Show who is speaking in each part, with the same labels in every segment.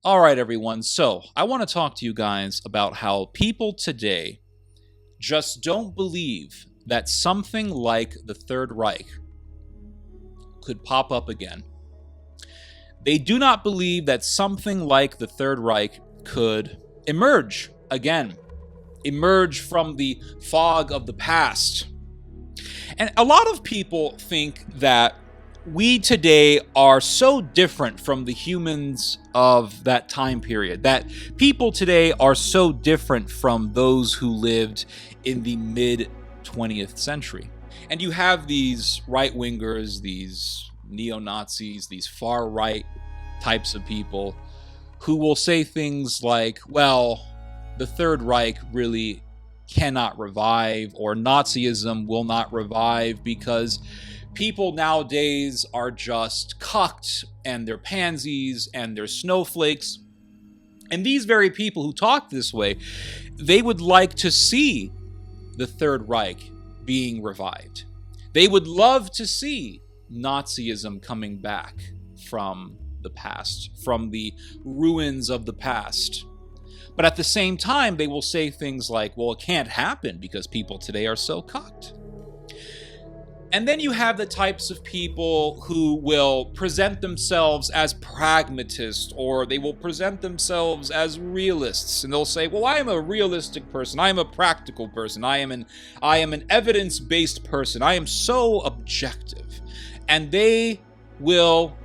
Speaker 1: All right, everyone. So I want to talk to you guys about how people today just don't believe that something like the Third Reich could pop up again. They do not believe that something like the Third Reich could emerge again, emerge from the fog of the past. And a lot of people think that we today are so different from the humans of that time period, that people today are so different from those who lived in the mid 20th century. And you have these right-wingers, these neo-Nazis, these far-right types of people who will say things like, well, the Third Reich really cannot revive, or Nazism will not revive because people nowadays are just cucked and they're pansies and they're snowflakes. And these very people who talk this way, they would like to see the Third Reich being revived. They would love to see Nazism coming back from the past, from the ruins of the past. But at the same time, they will say things like, well, it can't happen because people today are so cucked. And then you have the types of people who will present themselves as pragmatists, or they will present themselves as realists. And they'll say, well, I am a realistic person. I am a practical person. I am an evidence-based person. I am so objective. And they will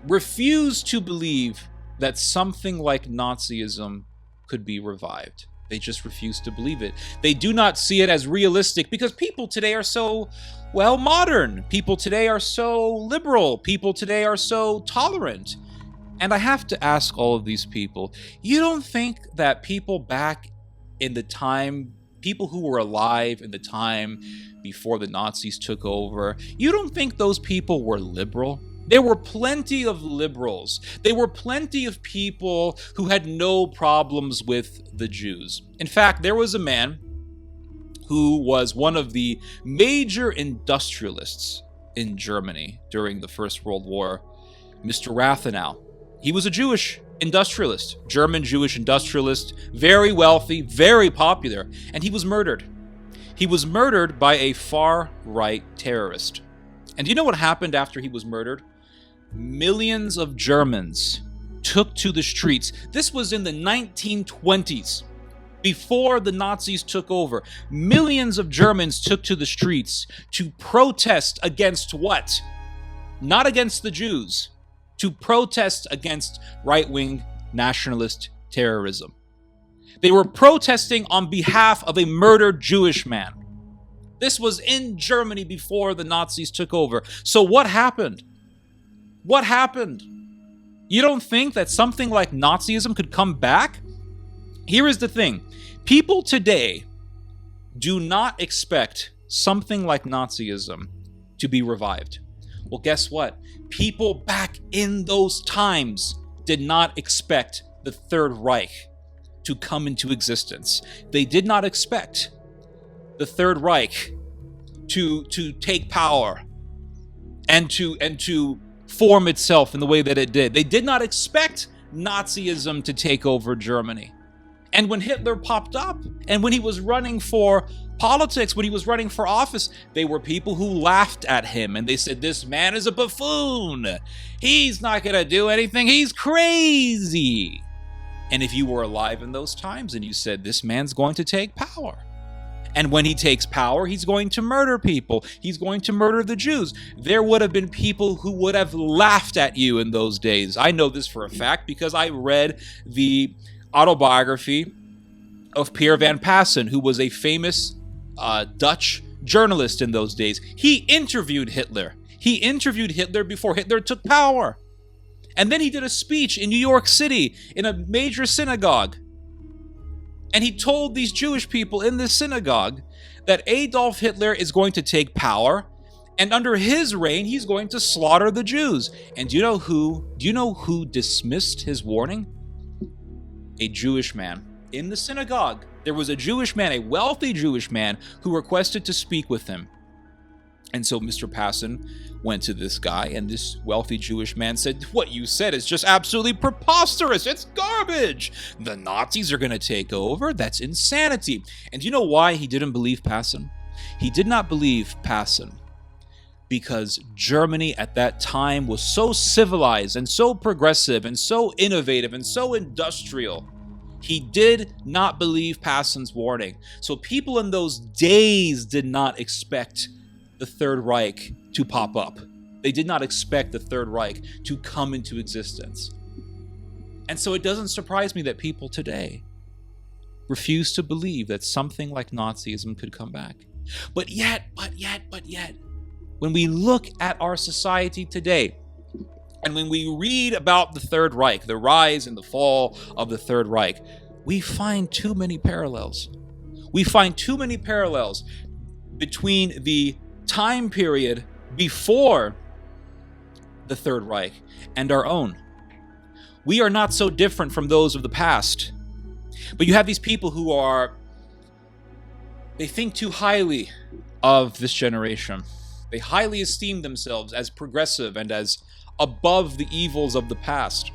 Speaker 1: refuse to believe that something like Nazism could be revived. They just refuse to believe it. They do not see it as realistic because people today are so, well, modern. People today are so liberal. People today are so tolerant. And I have to ask all of these people, you don't think that people back in the time, people who were alive in the time before the Nazis took over, you don't think those people were liberal? There were plenty of liberals. There were plenty of people who had no problems with the Jews. In fact, there was a man who was one of the major industrialists in Germany during the First World War, Mr. Rathenau. He was a Jewish industrialist, German Jewish industrialist, very wealthy, very popular, and he was murdered. He was murdered by a far-right terrorist. And do you know what happened after he was murdered? Millions of Germans took to the streets. This was in the 1920s, before the Nazis took over. Millions of Germans took to the streets to protest against what? Not against the Jews, to protest against right-wing nationalist terrorism. They were protesting on behalf of a murdered Jewish man. This was in Germany before the Nazis took over. So what happened? What happened? You don't think that something like Nazism could come back? Here is the thing. People today do not expect something like Nazism to be revived. Well, guess what? People back in those times did not expect the Third Reich to come into existence. They did not expect the Third Reich to take power and to form itself in the way that it did. They did not expect Nazism to take over Germany. And when Hitler popped up, and when he was running for politics, when he was running for office, they were people who laughed at him, and they said, this man is a buffoon. He's not going to do anything. He's crazy. And if you were alive in those times and you said, this man's going to take power, and when he takes power, he's going to murder people. He's going to murder the Jews. There would have been people who would have laughed at you in those days. I know this for a fact because I read the autobiography of Pierre van Passen, who was a famous Dutch journalist in those days. He interviewed Hitler. He interviewed Hitler before Hitler took power. And then he did a speech in New York City in a major synagogue. And he told these Jewish people in this synagogue that Adolf Hitler is going to take power, and under his reign, he's going to slaughter the Jews. And do you know who dismissed his warning? A Jewish man. In the synagogue, there was a Jewish man, a wealthy Jewish man, who requested to speak with him. And so Mr. Passon went to this guy, and this wealthy Jewish man said, "What you said is just absolutely preposterous. It's garbage. The Nazis are going to take over. That's insanity." And do you know why he didn't believe Passon? He did not believe Passon because Germany at that time was so civilized and so progressive and so innovative and so industrial. He did not believe Passon's warning. So people in those days did not expect the Third Reich to pop up. They did not expect the Third Reich to come into existence. And so it doesn't surprise me that people today refuse to believe that something like Nazism could come back. But yet, when we look at our society today, and when we read about the Third Reich, the rise and the fall of the Third Reich, we find too many parallels. We find too many parallels between the time period before the Third Reich and our own. We are not so different from those of the past. But you have these people who they think too highly of this generation. They highly esteem themselves as progressive and as above the evils of the past.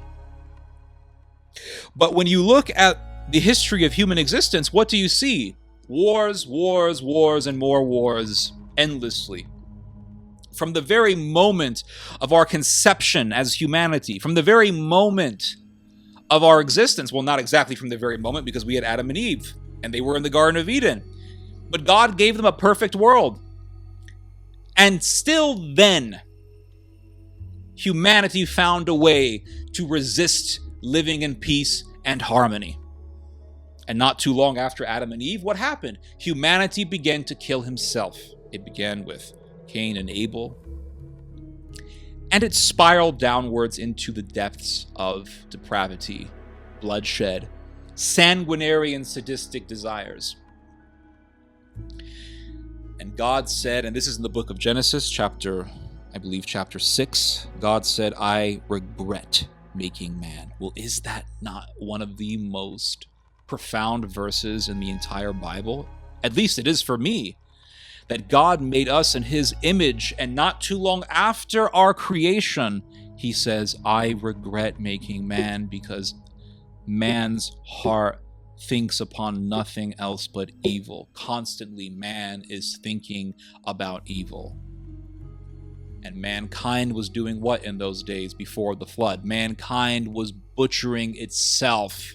Speaker 1: But when you look at the history of human existence, what do you see? Wars, wars, wars, and more wars, endlessly. From the very moment of our conception as humanity, from the very moment of our existence, well, not exactly from the very moment, because we had Adam and Eve, and they were in the Garden of Eden. But God gave them a perfect world. And still then, humanity found a way to resist living in peace and harmony. And not too long after Adam and Eve, what happened? Humanity began to kill himself. It began with Cain and Abel. And it spiraled downwards into the depths of depravity, bloodshed, sanguinary and sadistic desires. And God said, and this is in the book of Genesis, chapter 6, God said, "I regret making man." Well, is that not one of the most profound verses in the entire Bible? At least it is for me. That God made us in his image, and not too long after our creation, he says, "I regret making man," because man's heart thinks upon nothing else but evil. Constantly, man is thinking about evil. And mankind was doing what in those days before the flood? Mankind was butchering itself.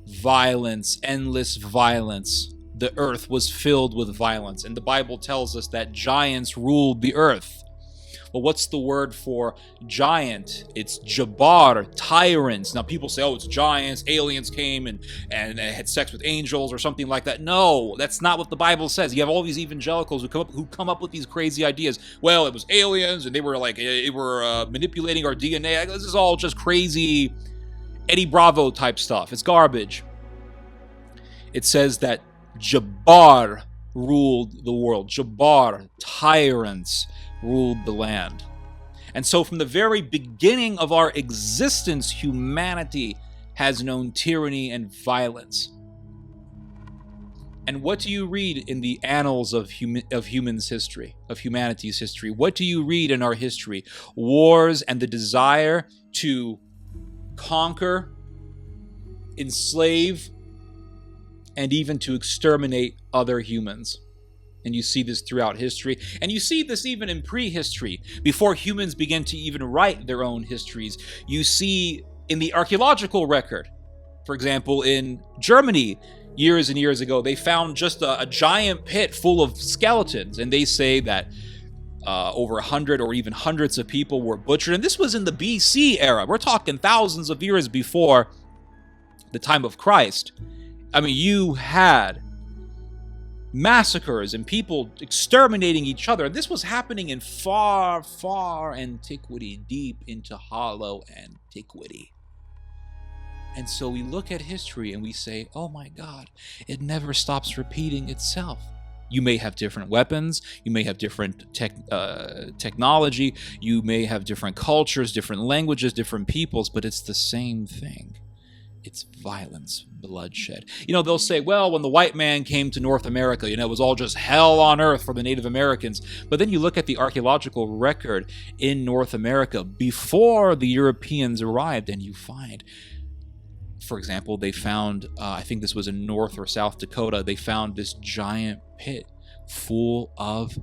Speaker 1: Violence, endless violence. The earth was filled with violence. And the Bible tells us that giants ruled the earth. Well, what's the word for giant? It's Jabbar, tyrants. Now people say, oh, it's giants, aliens came and had sex with angels or something like that. No, that's not what the Bible says. You have all these evangelicals who come up with these crazy ideas. Well, it was aliens and they were manipulating our DNA. This is all just crazy Eddie Bravo type stuff. It's garbage. It says that Jabbar ruled the world. Jabbar, tyrants, ruled the land. And so from the very beginning of our existence, humanity has known tyranny and violence. And what do you read in the annals of humanity's history? What do you read in our history? Wars and the desire to conquer, enslave, and even to exterminate other humans. And you see this throughout history. And you see this even in prehistory. Before humans began to even write their own histories, you see in the archaeological record, for example, in Germany, years and years ago, they found just a giant pit full of skeletons. And they say that over 100 or even hundreds of people were butchered. And this was in the BC era. We're talking thousands of years before the time of Christ. I mean, you had massacres and people exterminating each other. This was happening in far, far antiquity, deep into hollow antiquity. And so we look at history and we say, oh my God, it never stops repeating itself. You may have different weapons, you may have different technology, you may have different cultures, different languages, different peoples, but it's the same thing. It's violence, bloodshed. They'll say, well, when the white man came to North America, it was all just hell on earth for the Native Americans. But then you look at the archaeological record in North America before the Europeans arrived, and you find, for example, they found, I think this was in North or South Dakota, they found this giant pit full of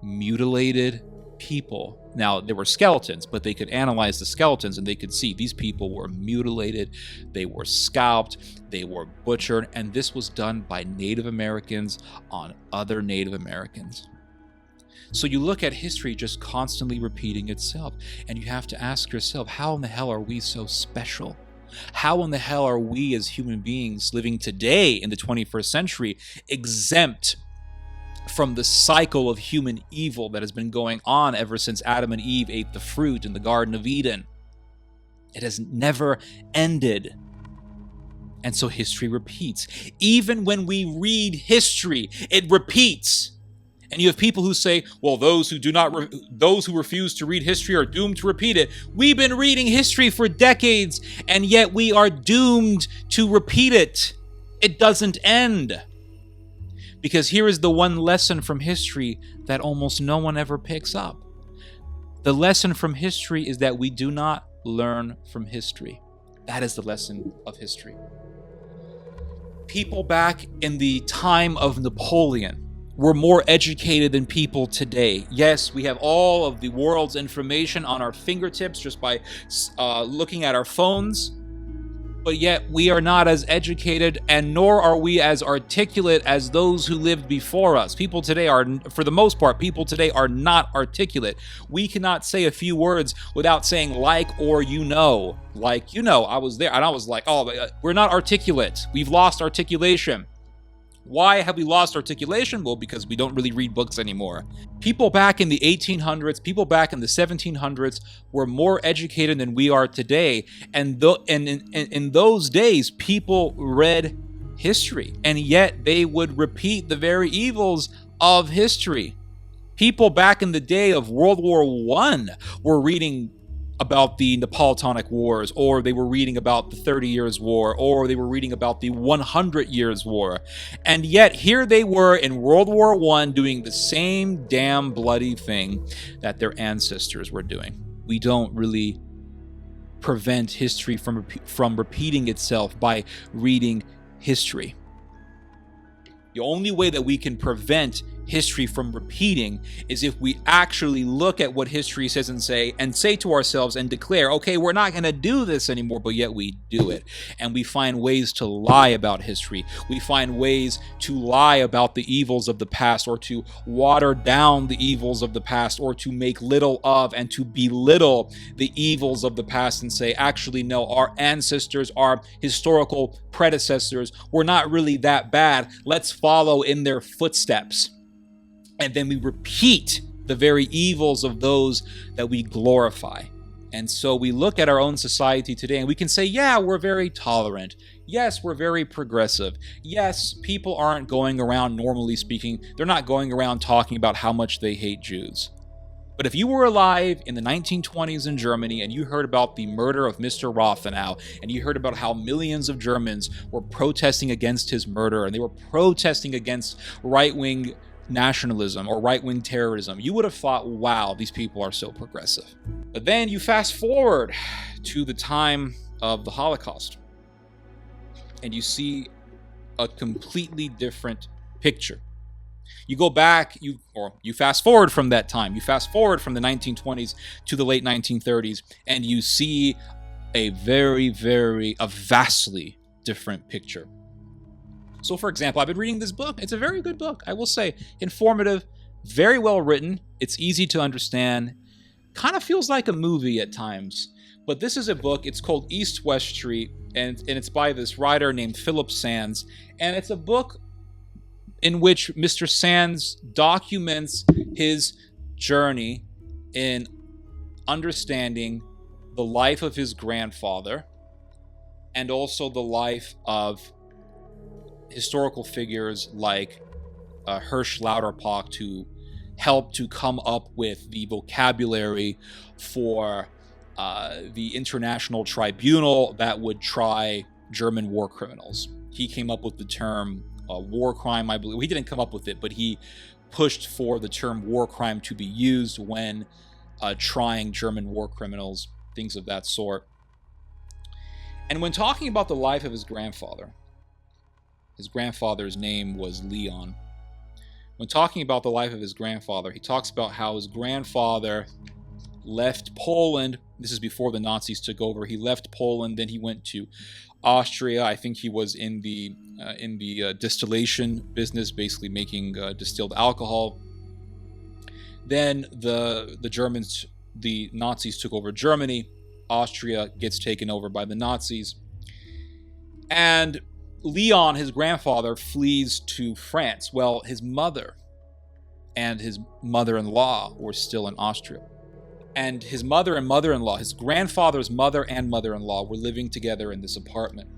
Speaker 1: mutilated people. Now, there were skeletons, but they could analyze the skeletons and they could see these people were mutilated, they were scalped, they were butchered, and this was done by Native Americans on other Native Americans. So you look at history just constantly repeating itself, and you have to ask yourself, how in the hell are we so special? How in the hell are we as human beings living today in the 21st century exempt from the cycle of human evil that has been going on ever since Adam and Eve ate the fruit in the Garden of Eden? It has never ended. And so history repeats. Even when we read history, it repeats. And you have people who say, well, those who refuse to read history are doomed to repeat it. We've been reading history for decades, and yet we are doomed to repeat it. It doesn't end. Because here is the one lesson from history that almost no one ever picks up. The lesson from history is that we do not learn from history. That is the lesson of history. People back in the time of Napoleon were more educated than people today. Yes, we have all of the world's information on our fingertips just by looking at our phones. But yet we are not as educated, and nor are we as articulate as those who lived before us. People today are, for the most part, not articulate. We cannot say a few words without saying like or Like, I was there, and I was like, oh, we're not articulate. We've lost articulation. Why have we lost articulation? Well, because we don't really read books anymore. People back in the 1800s, people back in the 1700s were more educated than we are today. And in those days, people read history, and yet they would repeat the very evils of history. People back in the day of World War I were reading about the Napoleonic Wars, or they were reading about the 30 Years' War, or they were reading about the 100 Years' War. And yet here they were in World War I doing the same damn bloody thing that their ancestors were doing. We don't really prevent history from repeating itself by reading history. The only way that we can prevent history from repeating is if we actually look at what history says and say to ourselves and declare, okay, we're not going to do this anymore, but yet we do it. And we find ways to lie about history. We find ways to lie about the evils of the past, or to water down the evils of the past, or to make little of and to belittle the evils of the past and say, actually, no, our ancestors, our historical predecessors were not really that bad. Let's follow in their footsteps. And then we repeat the very evils of those that we glorify. And so we look at our own society today and we can say, yeah, we're very tolerant. Yes, we're very progressive. Yes, people aren't going around, normally speaking, they're not going around talking about how much they hate Jews. But if you were alive in the 1920s in Germany and you heard about the murder of Mr. Rothenau, and you heard about how millions of Germans were protesting against his murder, and they were protesting against right-wing nationalism or right-wing terrorism, you would have thought, wow, these people are so progressive. But then you fast forward to the time of the Holocaust, and you see a completely different picture. You go back, you fast forward from that time, you fast forward from the 1920s to the late 1930s, and you see a vastly different picture. So, for example, I've been reading this book. It's a very good book, I will say. Informative, very well written. It's easy to understand. Kind of feels like a movie at times. But this is a book. It's called East West Street, and it's by this writer named Philip Sands. And it's a book in which Mr. Sands documents his journey in understanding the life of his grandfather and also the life of historical figures like Hirsch Lauterpacht, who helped to come up with the vocabulary for the international tribunal that would try German war criminals. He came up with the term war crime, I believe. He didn't come up with it, but he pushed for the term war crime to be used when trying German war criminals, things of that sort. And when talking about the life of his grandfather's name was Leon. When talking about the life of his grandfather, he talks about how his grandfather left Poland. This is before the Nazis took over. He left Poland, then he went to Austria. I think he was in the distillation business, basically making distilled alcohol. Then the Nazis took over Germany. Austria gets taken over by the Nazis. And Leon, his grandfather, flees to France. Well, his mother and his mother-in-law were still in Austria. And his mother and mother-in-law, his grandfather's mother and mother-in-law, were living together in this apartment.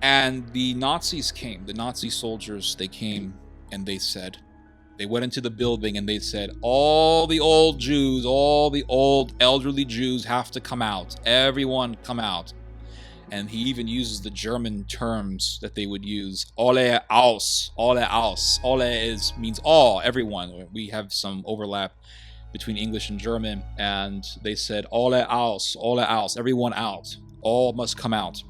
Speaker 1: And the Nazis came, the Nazi soldiers, they came and they went into the building and they said, all the old Jews, all the old elderly Jews have to come out. Everyone come out. And he even uses the German terms that they would use. Alle aus, alle aus. Alle means all, everyone. We have some overlap between English and German. And they said, alle aus, everyone out. All must come out.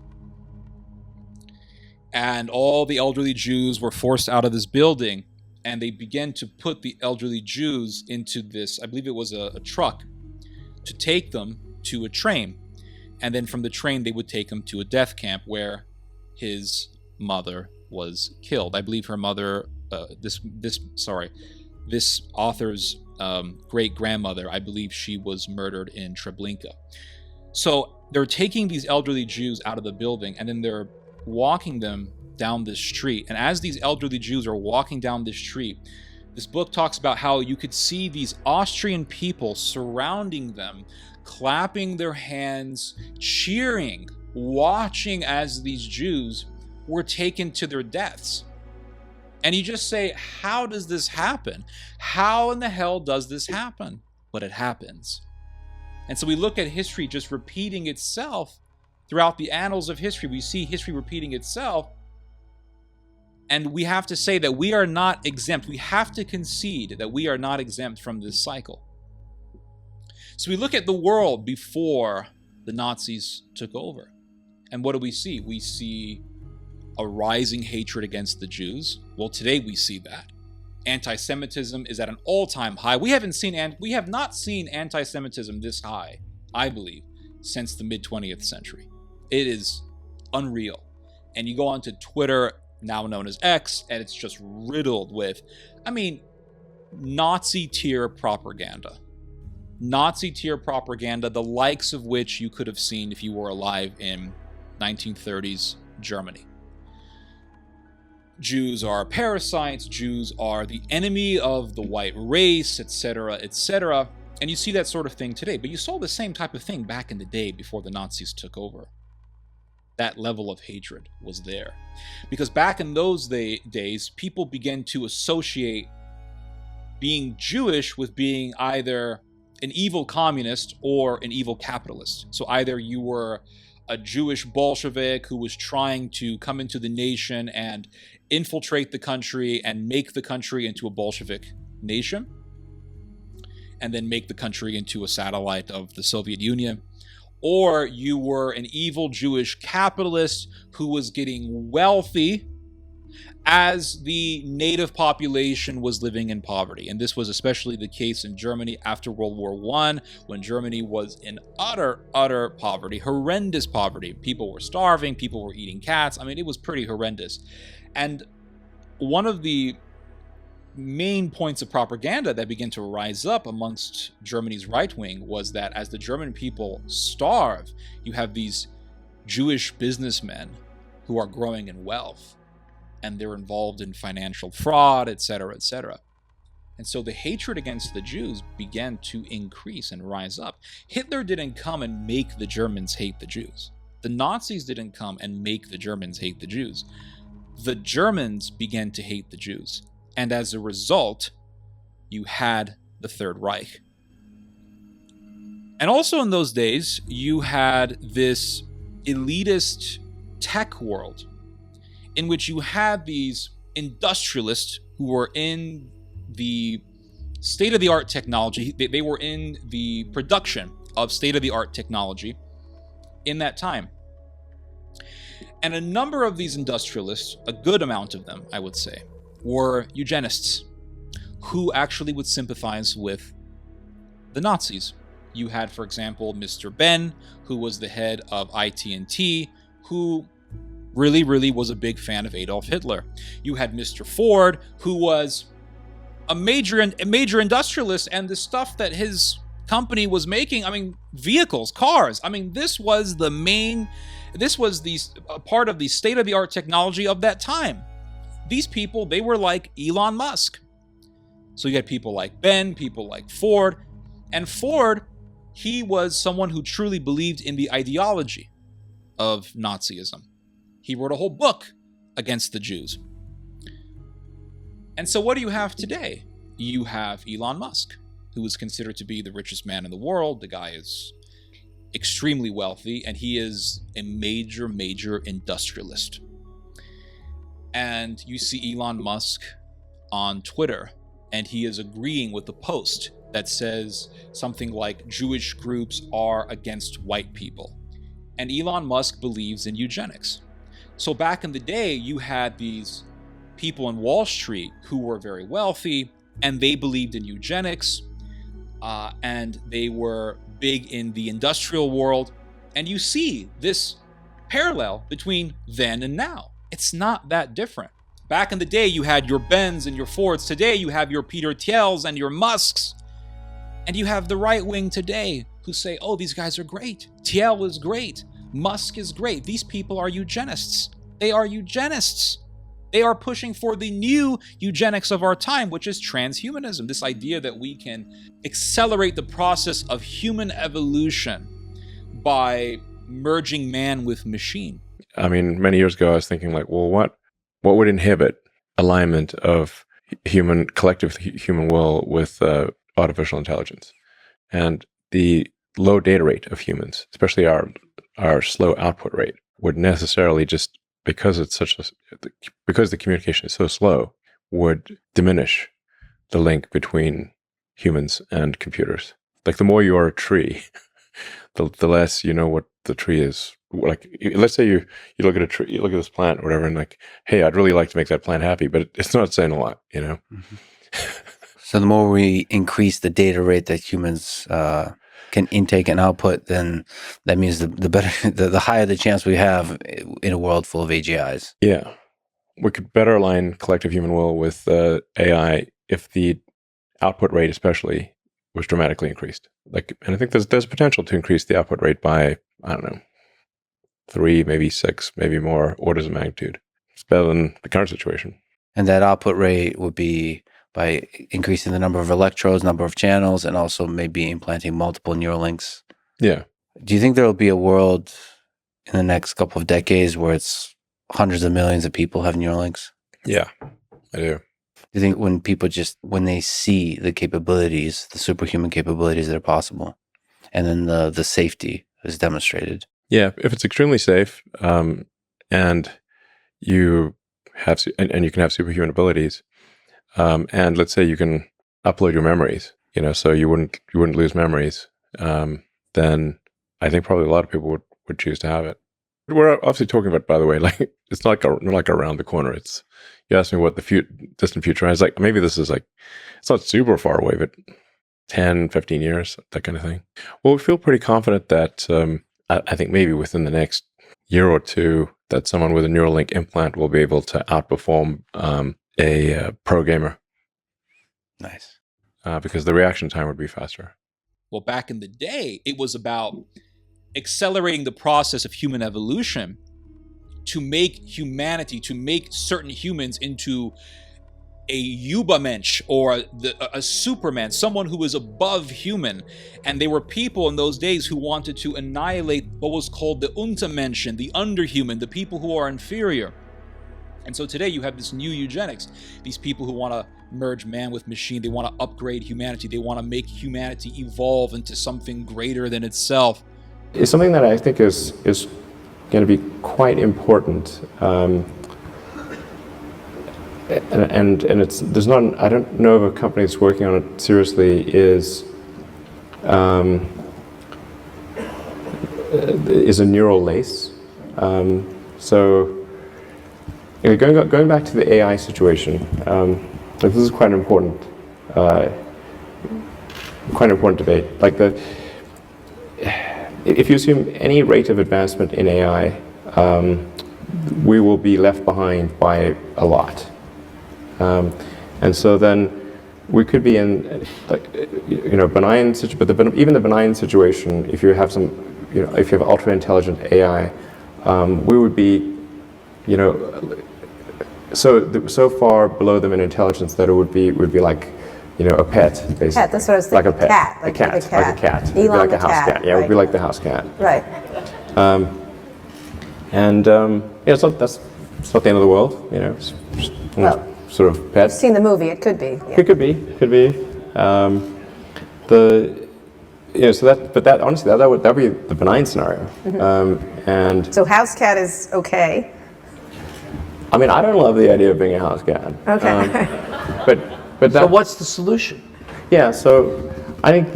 Speaker 1: And all the elderly Jews were forced out of this building. And they began to put the elderly Jews into this, I believe it was a truck, to take them to a train. And then from the train, they would take him to a death camp where his mother was killed. I believe her mother, this author's great-grandmother, I believe she was murdered in Treblinka. So they're taking these elderly Jews out of the building, and then they're walking them down this street. And as these elderly Jews are walking down this street, this book talks about how you could see these Austrian people surrounding them, clapping their hands, cheering, watching as these Jews were taken to their deaths. And you just say, how does this happen? How in the hell does this happen? But it happens. And so we look at history just repeating itself throughout the annals of history. We see history repeating itself. And we have to say that we are not exempt. We have to concede that we are not exempt from this cycle. So we look at the world before the Nazis took over. And what do we see? We see a rising hatred against the Jews. Well, today we see that. Anti-Semitism is at an all-time high. We have not seen anti-Semitism this high, I believe, since the mid-20th century. It is unreal. And you go onto Twitter, now known as X, and it's just riddled with, Nazi-tier propaganda. Nazi-tier propaganda, the likes of which you could have seen if you were alive in 1930s Germany. Jews are parasites, Jews are the enemy of the white race, etc., etc. And you see that sort of thing today. But you saw the same type of thing back in the day before the Nazis took over. That level of hatred was there. Because back in those days, people began to associate being Jewish with being either an evil communist or an evil capitalist. So either you were a Jewish Bolshevik who was trying to come into the nation and infiltrate the country and make the country into a Bolshevik nation, and then make the country into a satellite of the Soviet Union. Or you were an evil Jewish capitalist who was getting wealthy as the native population was living in poverty. And this was especially the case in Germany after World War I, when Germany was in utter poverty, horrendous poverty. People were starving, people were eating cats. It was pretty horrendous. And one of the main points of propaganda that began to rise up amongst Germany's right wing was that as the German people starve, you have these Jewish businessmen who are growing in wealth, and they're involved in financial fraud, etc., etc. And so the hatred against the Jews began to increase and rise up. Hitler didn't come and make the Germans hate the Jews. The Nazis didn't come and make the Germans hate the Jews. The Germans began to hate the Jews. And as a result, you had the Third Reich. And also in those days, you had this elitist tech world in which you had these industrialists who were in the state-of-the-art technology. They were in the production of state-of-the-art technology in that time. And a number of these industrialists, a good amount of them, I would say, were eugenists who actually would sympathize with the Nazis. You had, for example, Mr. Ben, who was the head of IT&T, who really was a big fan of Adolf Hitler. You had Mr. Ford, who was a major industrialist, and the stuff that his company was making, I mean, vehicles, cars, I mean, this was a part of the state-of-the-art technology of that time. These people, they were like Elon Musk. So you had people like Ben, people like Ford, and Ford, he was someone who truly believed in the ideology of Nazism. He wrote a whole book against the Jews. And so what do you have today? You have Elon Musk, who is considered to be the richest man in the world. The guy is extremely wealthy, and he is a major industrialist. And you see Elon Musk on Twitter, and he is agreeing with the post that says something like Jewish groups are against white people. And Elon Musk believes in eugenics. So back in the day, you had these people in Wall Street who were very wealthy, and they believed in eugenics, and they were big in the industrial world. And you see this parallel between then and now. It's not that different. Back in the day, you had your Bens and your Fords. Today, you have your Peter Thiels and your Musks. And you have the right wing today who say, oh, these guys are great. Thiel is great. Musk is great. These people are eugenists. They are eugenists. They are pushing for the new eugenics of our time, which is transhumanism. This idea that we can accelerate the process of human evolution by merging man with machine.
Speaker 2: I mean, many years ago, I was thinking like, well, what would inhibit alignment of collective human will with artificial intelligence? And the low data rate of humans, especially our slow output rate, would necessarily just, because the communication is so slow, would diminish the link between humans and computers. Like the more you are a tree, the less you know what the tree is. Like, let's say you look at a tree, you look at this plant or whatever, and like, hey, I'd really like to make that plant happy, but it's not saying a lot, you know?
Speaker 3: Mm-hmm. So the more we increase the data rate that humans can intake and output, then that means the better, the higher the chance we have in a world full of AGIs.
Speaker 2: Yeah. We could better align collective human will with AI if the output rate especially was dramatically increased. And I think there's potential to increase the output rate by, I don't know, 3, maybe 6, maybe more orders of magnitude. It's better than the current situation.
Speaker 3: And that output rate would be by increasing the number of electrodes, number of channels, and also maybe implanting multiple neural links.
Speaker 2: Yeah.
Speaker 3: Do you think there will be a world in the next couple of decades where it's hundreds of millions of people have neural links?
Speaker 2: Yeah, I do.
Speaker 3: Do you think when they see the capabilities, the superhuman capabilities that are possible, and then the safety is demonstrated?
Speaker 2: Yeah, if it's extremely safe, and you have and you can have superhuman abilities, and let's say you can upload your memories, so you wouldn't lose memories, then I think probably a lot of people would choose to have it. We're obviously talking about, by the way, like it's not like around the corner. It's, you asked me what the distant future is. Like maybe this is like, it's not super far away, but 10, 15 years, that kind of thing. Well, we feel pretty confident that I think maybe within the next year or two that someone with a Neuralink implant will be able to outperform a pro gamer.
Speaker 3: Nice.
Speaker 2: Because the reaction time would be faster.
Speaker 1: Well, back in the day, it was about accelerating the process of human evolution to make humanity, to make certain humans into a Übermensch or a Superman, someone who is above human. And there were people in those days who wanted to annihilate what was called the Untermenschen, the underhuman, the people who are inferior. And so today you have this new eugenics, these people who want to merge man with machine. They want to upgrade humanity. They want to make humanity evolve into something greater than itself.
Speaker 2: It's something that I think is going to be quite important. And there's not, I don't know of a company that's working on it seriously, is a neural lace. So going back to the AI situation, this is quite an important debate. Like if you assume any rate of advancement in AI, we will be left behind by a lot. And so then we could be in, like, benign situation, but even the benign situation, if you have if you have ultra intelligent AI, we would be, so far below them in intelligence that it would be like, a pet, basically.
Speaker 4: Cat, that's what I was
Speaker 2: like a
Speaker 4: thinking.
Speaker 2: pet,
Speaker 4: Like
Speaker 2: like a cat. It'd be
Speaker 4: Elon
Speaker 2: like
Speaker 4: the
Speaker 2: a house cat. Yeah, it would be like the house cat.
Speaker 4: Right.
Speaker 2: So that's it's not the end of the world, It's just,
Speaker 4: Well,
Speaker 2: sort of pet.
Speaker 4: I've seen the movie. It could be. Yeah.
Speaker 2: It could be. So that honestly, that would be the benign scenario. And
Speaker 4: So house cat is okay.
Speaker 2: I mean, I don't love the idea of being a house cat.
Speaker 4: Okay.
Speaker 2: But that,
Speaker 5: So what's the solution?
Speaker 2: yeah. So I think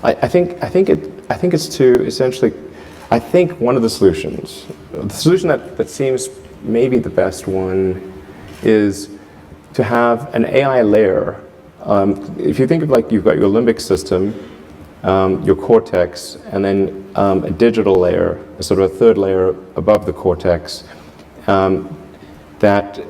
Speaker 2: I think it's to essentially. I think one of the solutions, the solution that seems maybe the best one, is to have an AI layer. If you think of, like, you've got your limbic system, your cortex, and then a digital layer, a sort of a third layer above the cortex, that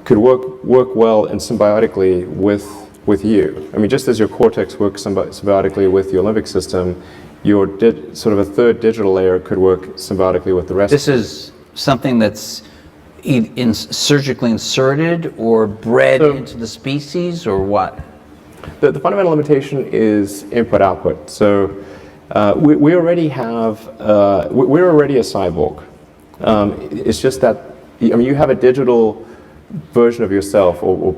Speaker 2: could work well and symbiotically with you. I mean, just as your cortex works symbiotically with your limbic system, your sort of a third digital layer could work symbiotically with the rest.
Speaker 5: This is something that's surgically inserted or bred into the species, or what?
Speaker 2: The fundamental limitation is input-output. So we already have, we're already a cyborg. It's just that, you have a digital version of yourself or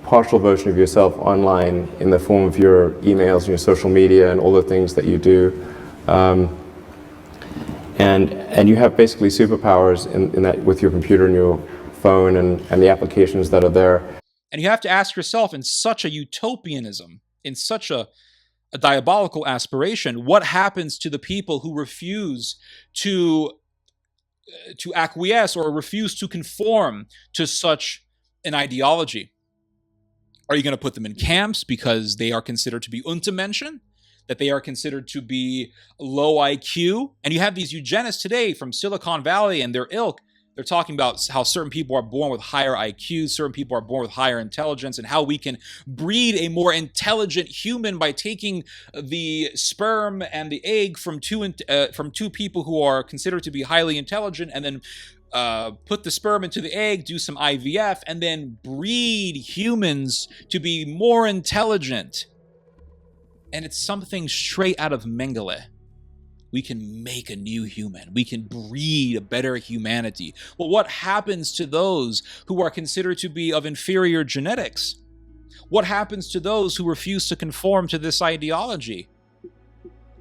Speaker 2: partial version of yourself online in the form of your emails and your social media and all the things that you do. And you have basically superpowers in that with your computer and your phone and the applications that are there.
Speaker 1: And you have to ask yourself, in such a utopianism, in such a diabolical aspiration, what happens to the people who refuse to acquiesce or refuse to conform to such an ideology? Are you going to put them in camps because they are considered to be Untermenschen? That they are considered to be low IQ? And you have these eugenists today from Silicon Valley and their ilk. They're talking about how certain people are born with higher IQs, certain people are born with higher intelligence, and how we can breed a more intelligent human by taking the sperm and the egg from two people who are considered to be highly intelligent, and then put the sperm into the egg, do some IVF, and then breed humans to be more intelligent. And it's something straight out of Mengele. We can make a new human. We can breed a better humanity. Well, what happens to those who are considered to be of inferior genetics? What happens to those who refuse to conform to this ideology?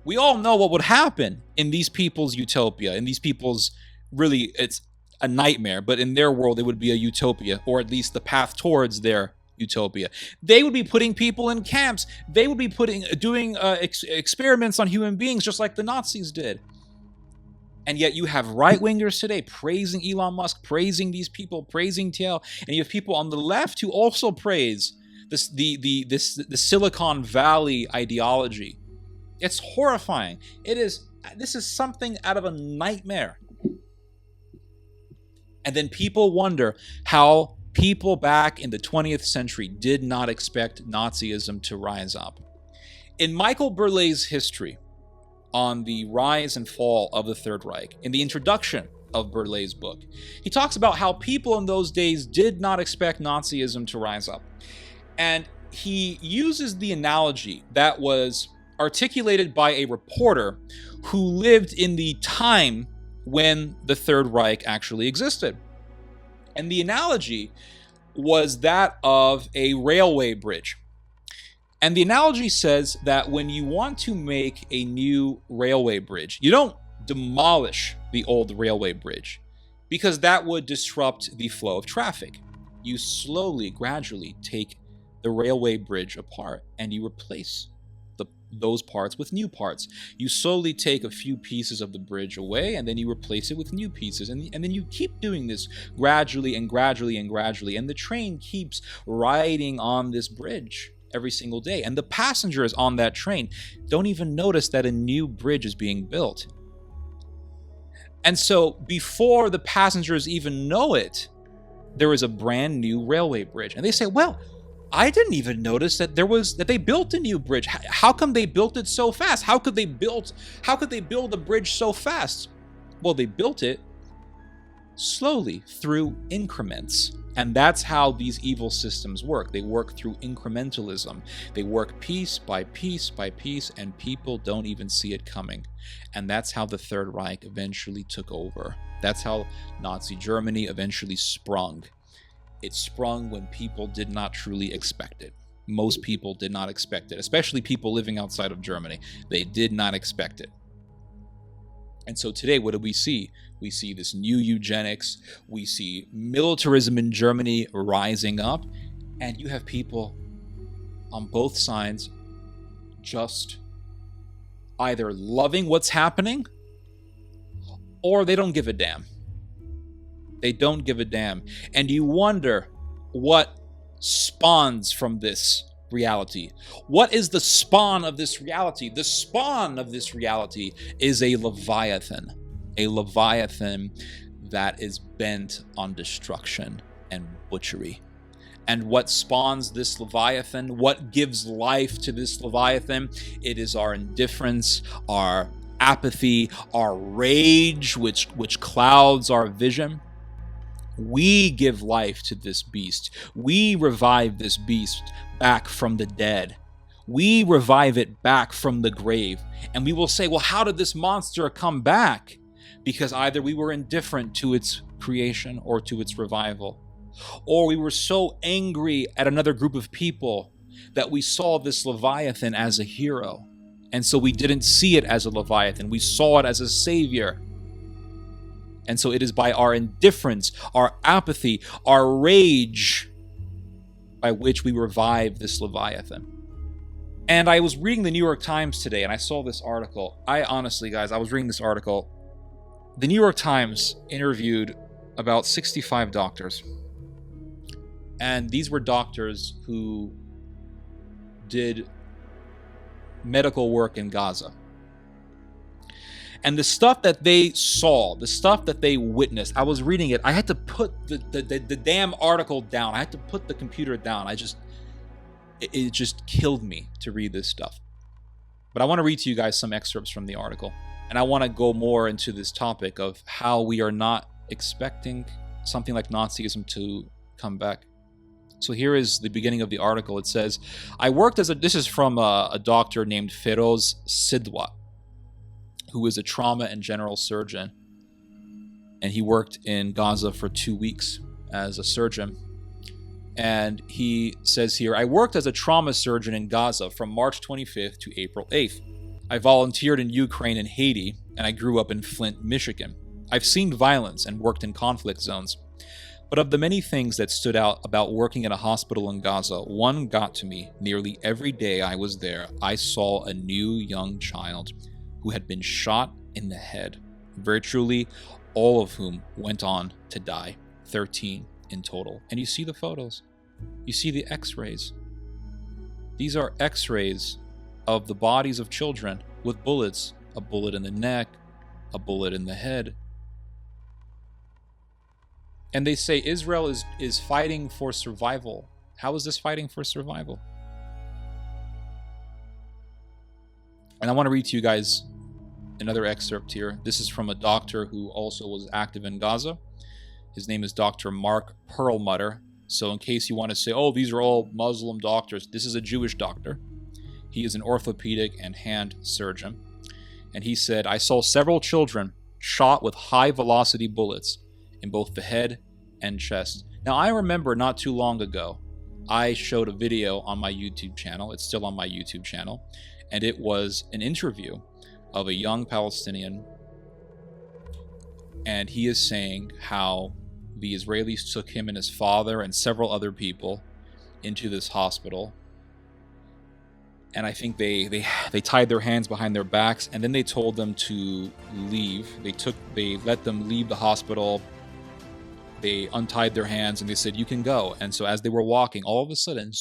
Speaker 1: We all know what would happen in these people's utopia, in these people's, really, it's a nightmare, but in their world, it would be a utopia, or at least the path towards their utopia. They would be putting people in camps. They would be doing experiments on human beings, just like the Nazis did. And yet you have right-wingers today praising Elon Musk, praising these people, praising Thiel, and you have people on the left who also praise the Silicon Valley ideology. It's horrifying. This is something out of a nightmare. And then people wonder how people back in the 20th century did not expect Nazism to rise up. In Michael Burleigh's history on the rise and fall of the Third Reich, in the introduction of Burleigh's book, he talks about how people in those days did not expect Nazism to rise up. And he uses the analogy that was articulated by a reporter who lived in the time when the Third Reich actually existed. And the analogy was that of a railway bridge. And the analogy says that when you want to make a new railway bridge, you don't demolish the old railway bridge because that would disrupt the flow of traffic. You slowly, gradually take the railway bridge apart and you replace those parts with new parts. You slowly take a few pieces of the bridge away and then you replace it with new pieces. And then you keep doing this gradually and gradually and gradually. And the train keeps riding on this bridge every single day. And the passengers on that train don't even notice that a new bridge is being built. And so before the passengers even know it, there is a brand new railway bridge. And they say, well, I didn't even notice that they built a new bridge. How come they built it so fast? How could they build a bridge so fast? Well, they built it slowly through increments. And that's how these evil systems work. They work through incrementalism. They work piece by piece by piece, and people don't even see it coming. And that's how the Third Reich eventually took over. That's how Nazi Germany eventually sprung. It sprung when people did not truly expect it. Most people did not expect it, especially people living outside of Germany. They did not expect it. And so today, what do we see? We see this new eugenics. We see militarism in Germany rising up. And you have people on both sides just either loving what's happening or they don't give a damn. They don't give a damn. And you wonder what spawns from this reality. What is the spawn of this reality? The spawn of this reality is a Leviathan that is bent on destruction and butchery. And what spawns this Leviathan? What gives life to this Leviathan? It is our indifference, our apathy, our rage, which clouds our vision. We give life to this beast. We revive this beast back from the dead. We revive it back from the grave. And we will say, well, how did this monster come back? Because either we were indifferent to its creation or to its revival, or we were so angry at another group of people that we saw this Leviathan as a hero. And so we didn't see it as a Leviathan. We saw it as a savior. And so it is by our indifference, our apathy, our rage, by which we revive this Leviathan. And I was reading the New York Times today, and I saw this article. I was reading this article. The New York Times interviewed about 65 doctors. And these were doctors who did medical work in Gaza. And the stuff that they saw, the stuff that they witnessed, I was reading it. I had to put the damn article down. I had to put the computer down. It just killed me to read this stuff. But I want to read to you guys some excerpts from the article. And I want to go more into this topic of how we are not expecting something like Nazism to come back. So here is the beginning of the article. It says, this is from a doctor named Feroz Sidwa, who is a trauma and general surgeon. And he worked in Gaza for 2 weeks as a surgeon. And he says here, I worked as a trauma surgeon in Gaza from March 25th to April 8th. I volunteered in Ukraine and Haiti, and I grew up in Flint, Michigan. I've seen violence and worked in conflict zones. But of the many things that stood out about working in a hospital in Gaza, one got to me. Nearly every day I was there, I saw a new young child who had been shot in the head, virtually all of whom went on to die, 13 in total. And you see the photos. You see the x-rays. These are x-rays of the bodies of children with bullets, a bullet in the neck, a bullet in the head. And they say Israel is fighting for survival. How is this fighting for survival? And I want to read to you guys another excerpt here. This is from a doctor who also was active in Gaza. His name is Dr. Mark Perlmutter. So in case you want to say, oh, these are all Muslim doctors, this is a Jewish doctor. He is an orthopedic and hand surgeon. And he said, I saw several children shot with high-velocity bullets in both the head and chest. Now, I remember not too long ago I showed a video on my YouTube channel. It's still on my YouTube channel. And it was an interview of a young Palestinian. And he is saying how the Israelis took him and his father and several other people into this hospital. And I think they tied their hands behind their backs, and then they told them to leave. They let them leave the hospital. They untied their hands and they said, "You can go." And so as they were walking, all of a sudden,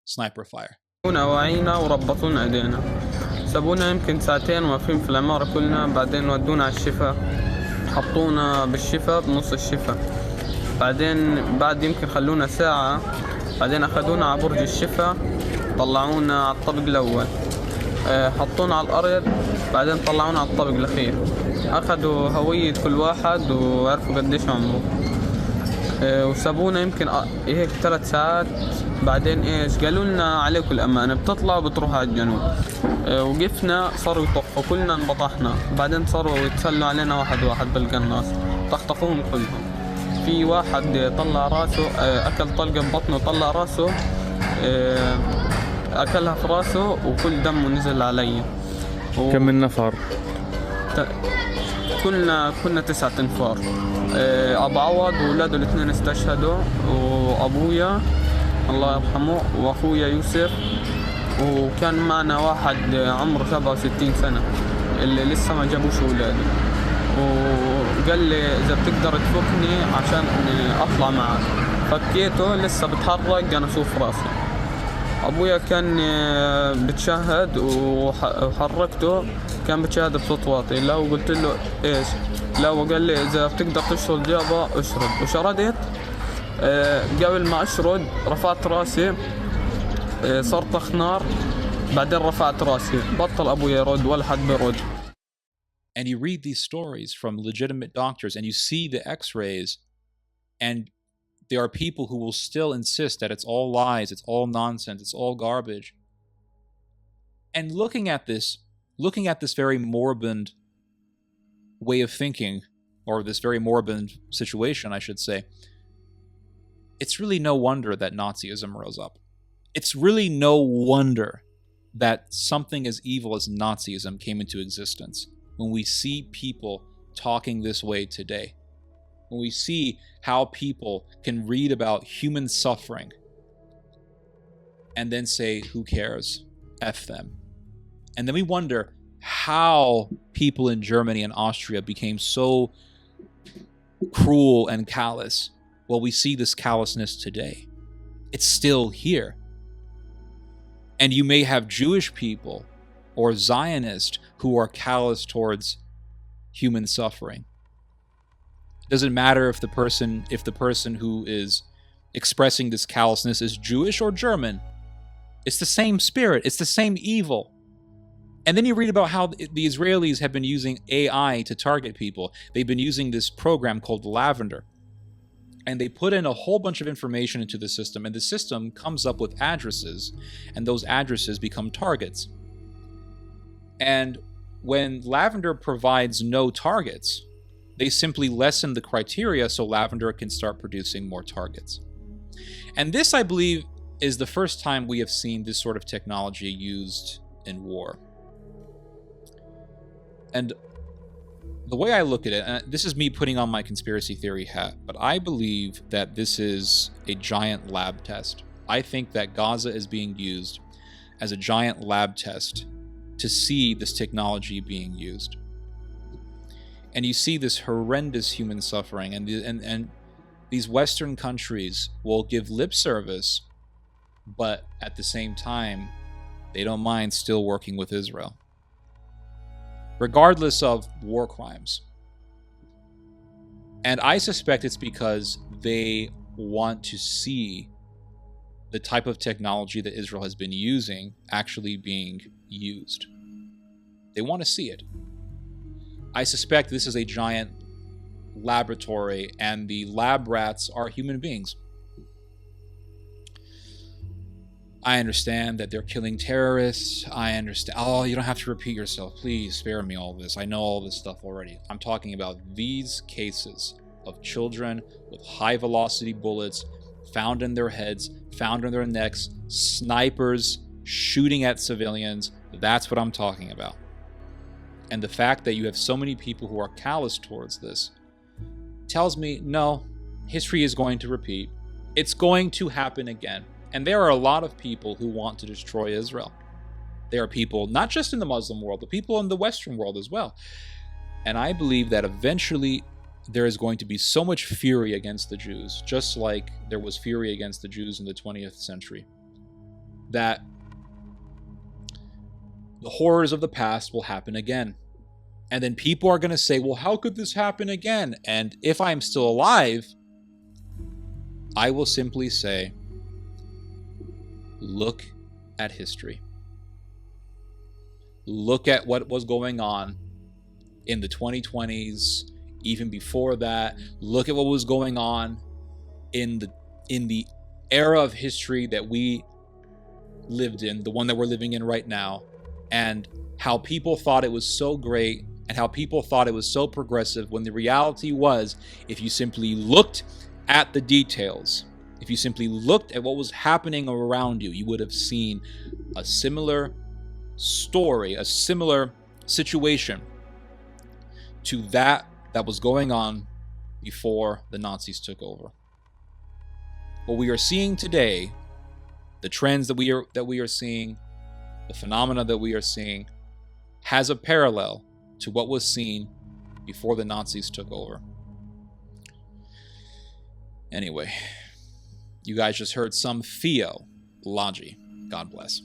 Speaker 1: sniper fire.
Speaker 6: وعينا وربطونا ايدينا سابونا يمكن ساعتين واقفين في العمارة كلنا بعدين ودونا على الشفا حطونا بالشفا بنص الشفا بعدين بعد يمكن خلونا ساعة بعدين أخذونا على برج الشفا طلعونا على الطابق الأول حطونا على الأرض بعدين طلعونا على الطابق الأخير أخذوا هوية كل واحد وعرفوا قديش عمره وسابونا يمكن هيك 3 ساعات بعدين ايش قالوا لنا عليكم الأمانة بتطلعوا بتروحوا على الجنوب وقفنا صاروا يطخوا كلنا انبطحنا بعدين صاروا يتسلوا علينا واحد بالقناص طخطخوهم كلهم في واحد طلع راسه أكل طلقة ببطنه طلع راسه أكلها في راسه وكل دمه نزل علي
Speaker 7: كم من نفر؟
Speaker 6: كنا 9 أنفار أبو عوض وولاده الاثنين استشهدوا وأبويا الله يرحمه وأخويا يوسف وكان معنا واحد عمره 67 سنة اللي لسه ما جابوش ولاده وقال لي إذا بتقدر تفكني عشان أطلع معك فكيته لسه بتحرك أنا أشوف راسي أبويا كان بتشهد وحركته كان بتشهد بصوت واطي لا وقلت له إيش لا وقال لي إذا بتقدر تشرد يابا اشرد وشردت قبل ما أشرد رفعت راسي صار طخ نار بعدين رفعت راسي بطل أبويا يرد ولا حد بيرد.
Speaker 1: And you read these stories from legitimate doctors and you see the x-rays, and there are people who will still insist that it's all lies, it's all nonsense, it's all garbage. And looking at this very morbid way of thinking, or this very morbid situation, I should say, it's really no wonder that Nazism rose up. It's really no wonder that something as evil as Nazism came into existence. When we see people talking this way today, when we see how people can read about human suffering and then say, who cares? F them. And then we wonder how people in Germany and Austria became so cruel and callous. Well, we see this callousness today. It's still here. And you may have Jewish people or Zionists who are callous towards human suffering. It doesn't matter if the person who is expressing this callousness is Jewish or German. It's the same spirit. It's the same evil. And then you read about how the Israelis have been using AI to target people. They've been using this program called Lavender. And they put in a whole bunch of information into the system, and the system comes up with addresses, and those addresses become targets. And when Lavender provides no targets, they simply lessen the criteria so Lavender can start producing more targets. And this, I believe, is the first time we have seen this sort of technology used in war. And the way I look at it, and this is me putting on my conspiracy theory hat, but I believe that this is a giant lab test. I think that Gaza is being used as a giant lab test to see this technology being used. And you see this horrendous human suffering, and these Western countries will give lip service, but at the same time, they don't mind still working with Israel, regardless of war crimes. And I suspect it's because they want to see the type of technology that Israel has been using actually being used. They want to see it. I suspect this is a giant laboratory, and the lab rats are human beings. I understand that they're killing terrorists. I understand. Oh, you don't have to repeat yourself. Please spare me all this. I know all this stuff already. I'm talking about these cases of children with high velocity bullets found in their heads, found in their necks, snipers shooting at civilians. That's what I'm talking about. And the fact that you have so many people who are callous towards this tells me, no, history is going to repeat. It's going to happen again. And there are a lot of people who want to destroy Israel. There are people, not just in the Muslim world, but people in the Western world as well. And I believe that eventually there is going to be so much fury against the Jews, just like there was fury against the Jews in the 20th century, that the horrors of the past will happen again. And then people are going to say, well, how could this happen again? And if I'm still alive, I will simply say, look at history. Look at what was going on in the 2020s, even before that. Look at what was going on in the era of history that we lived in, the one that we're living in right now, and how people thought it was so great and how people thought it was so progressive, when the reality was, if you simply looked at the details, if you simply looked at what was happening around you, you would have seen a similar story, a similar situation to that was going on before the Nazis took over. What we are seeing today, the trends that we are seeing, the phenomena that we are seeing, has a parallel to what was seen before the Nazis took over. Anyway, you guys just heard some theology. God bless.